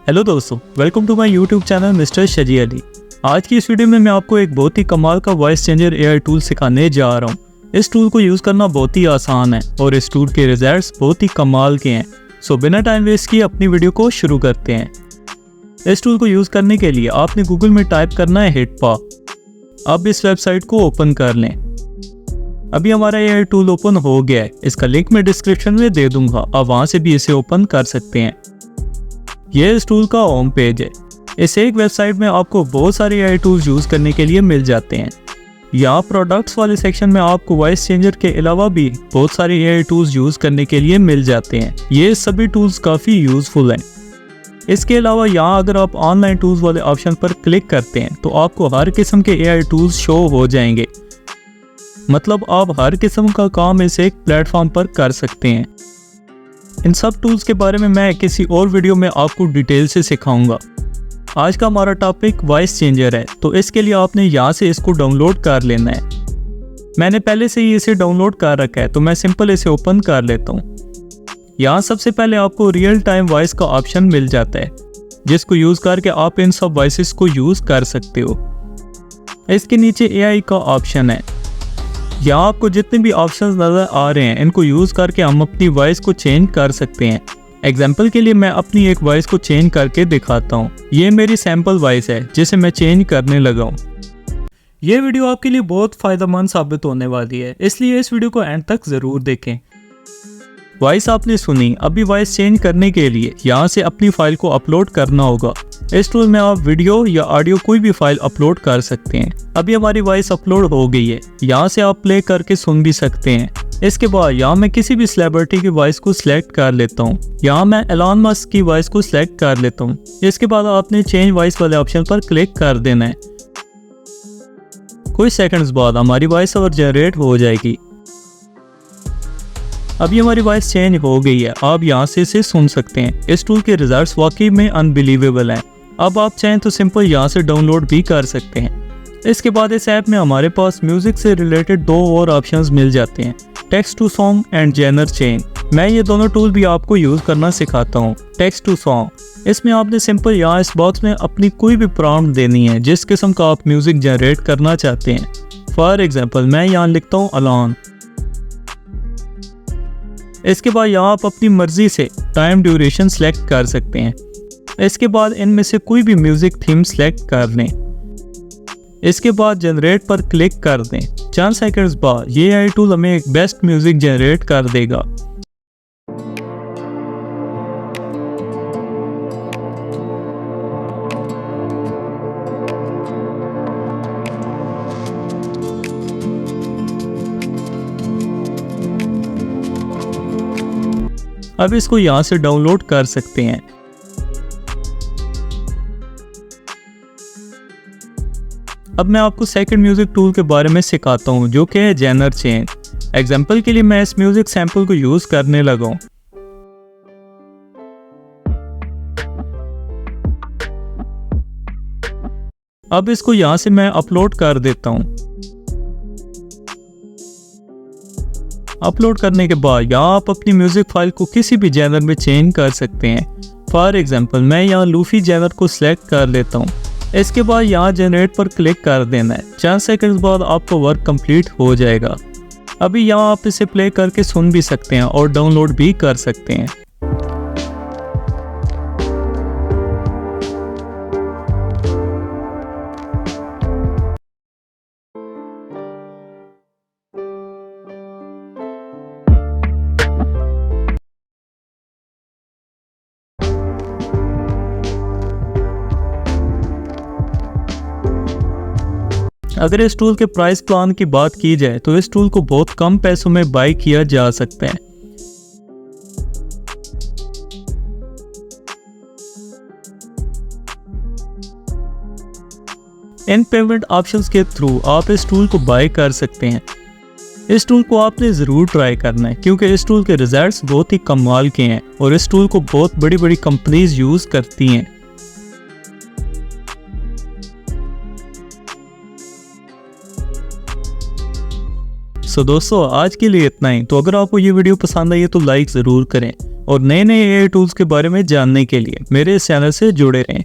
Hello दोस्तों, welcome to my YouTube channel mister Shazi Ali. आज की इस वीडियो में मैं आपको एक बहुत ही कमाल का वॉइस चेंजर एआई टूल सिखाने जा रहा हूँ। इस टूल को यूज़ करना बहुत ही आसान है और इस टूल के रिजल्ट्स बहुत ही कमाल के हैं। सो बिना टाइम वेस्ट किए अपनी वीडियो को शुरू करते हैं। इस टूल को यूज़ करने के लिए आपने गूगल में टाइप करना है हिटपा। अब इस वेबसाइट को ओपन कर लें। अभी हमारा एआई टूल ओपन हो गया है। इसका लिंक मैं डिस्क्रिप्शन में दे दूंगा, आप वहाँ से भी इसे ओपन कर सकते हैं। ये इस टूल का होम पेज है। इस एक वेबसाइट में आपको बहुत सारे एआई टूल्स यूज़ करने के लिए मिल जाते हैं। यहाँ प्रोडक्ट्स वाले सेक्शन में आपको वॉइस चेंजर के अलावा भी बहुत सारे एआई टूल्स यूज़ करने के लिए मिल जाते हैं। ये सभी टूल्स काफ़ी यूज़फुल हैं। इसके अलावा यहाँ अगर आप ऑनलाइन टूल्स वाले ऑप्शन पर क्लिक करते हैं तो आपको हर किस्म के एआई टूल्स शो हो जाएंगे। मतलब आप हर किस्म का काम इस एक प्लेटफॉर्म पर कर सकते हैं। इन सब टूल्स के बारे में मैं किसी और वीडियो में आपको डिटेल से सिखाऊंगा। आज का हमारा टॉपिक वॉइस चेंजर है, तो इसके लिए आपने यहाँ से इसको डाउनलोड कर लेना है। मैंने पहले से ही इसे डाउनलोड कर रखा है, तो मैं सिंपल इसे ओपन कर लेता हूँ। यहाँ सबसे पहले आपको रियल टाइम वॉइस का ऑप्शन मिल जाता है, जिसको यूज़ करके आप इन सब वॉइसेस को यूज़ कर सकते हो। इसके नीचे एआई का ऑप्शन है। यहाँ आपको जितने भी ऑप्शंस नज़र आ रहे हैं, इनको यूज़ करके हम अपनी वॉइस को चेंज कर सकते हैं। एग्जाम्पल के लिए मैं अपनी एक वॉइस को चेंज करके दिखाता हूँ। ये मेरी सैम्पल वॉइस है जिसे मैं चेंज करने लगा हूँ। ये वीडियो आपके लिए बहुत फ़ायदेमंद साबित होने वाली है, इसलिए इस वीडियो को एंड तक ज़रूर देखें। वॉइस आपने सुनी। अभी वॉइस चेंज करने के लिए यहाँ से अपनी फाइल को अपलोड करना होगा। इस टूल में आप वीडियो या ऑडियो कोई भी फाइल अपलोड कर सकते हैं। अभी हमारी वॉइस अपलोड हो गई है। यहाँ से आप प्ले करके सुन भी सकते हैं। इसके बाद यहाँ मैं किसी भी सेलिब्रिटी की वॉइस को सिलेक्ट कर लेता हूँ। यहाँ मैं एलन मस्क की वॉइस को सिलेक्ट कर लेता हूँ। इसके बाद आपने चेंज वॉइस वाले ऑप्शन पर क्लिक कर देना है। कुछ सेकंड्स बाद हमारी वॉइस ओवर जनरेट हो जाएगी। अभी हमारी वॉइस चेंज हो गई है। आप यहाँ से इसे सुन सकते हैं। इस टूल के रिजल्ट्स वाकई में अनबिलीवेबल हैं। अब आप चाहें तो सिंपल यहाँ से डाउनलोड भी कर सकते हैं। इसके बाद इस ऐप में हमारे पास म्यूजिक से रिलेटेड दो और ऑप्शंस मिल जाते हैं, text to song and genre change. मैं ये दोनों टूल भी आपको यूज़ करना सिखाता हूँ। टेक्स्ट टू सॉन्ग, इसमें आपने सिंपल यहाँ इस बॉक्स में अपनी कोई भी प्रॉम्प्ट देनी है जिस किस्म का आप म्यूजिक जनरेट करना चाहते हैं। फॉर एग्जाम्पल मैं यहाँ लिखता हूँ अलोन। इसके बाद यहाँ आप अपनी मर्जी से टाइम ड्यूरेशन सेलेक्ट कर सकते हैं। इसके बाद इनमें से कोई भी म्यूजिक थीम सेलेक्ट कर लें। इसके बाद जनरेट पर क्लिक कर दें। चंद सेकंड्स बाद ये एआई टूल हमें एक बेस्ट म्यूजिक जनरेट कर देगा। अब इसको यहाँ से डाउनलोड कर सकते हैं। अब मैं आपको सेकंड म्यूजिक टूल के बारे में सिखाता हूँ, जो कि है जेनर चेंज। एग्जाम्पल के लिए मैं इस म्यूजिक सैंपल को यूज करने लगा हूँ। अब इसको यहाँ से मैं अपलोड कर देता हूँ। अपलोड करने के बाद यहाँ आप अपनी म्यूजिक फाइल को किसी भी जेनर में चेंज कर सकते हैं। फॉर एग्जाम्पल मैं यहाँ लूफी जेनर को सिलेक्ट कर लेता हूँ। इसके बाद यहाँ जनरेट पर क्लिक कर देना है। चंद सेकंड्स बाद आपका वर्क कंप्लीट हो जाएगा। अभी यहाँ आप इसे प्ले करके सुन भी सकते हैं और डाउनलोड भी कर सकते हैं। अगर इस टूल के प्राइस प्लान की बात की जाए तो इस टूल को बहुत कम पैसों में बाय किया जा सकता है। इन पेमेंट ऑप्शंस के थ्रू आप इस टूल को बाय कर सकते हैं। इस टूल को आपने ज़रूर ट्राई करना है, क्योंकि इस टूल के रिजल्ट्स बहुत ही कमाल के हैं और इस टूल को बहुत बड़ी बड़ी कंपनीज यूज़ करती हैं। सो दोस्तों आज के लिए इतना ही। तो अगर आपको ये वीडियो पसंद आई है तो लाइक ज़रूर करें और नए नए AI टूल्स के बारे में जानने के लिए मेरे इस चैनल से जुड़े रहें।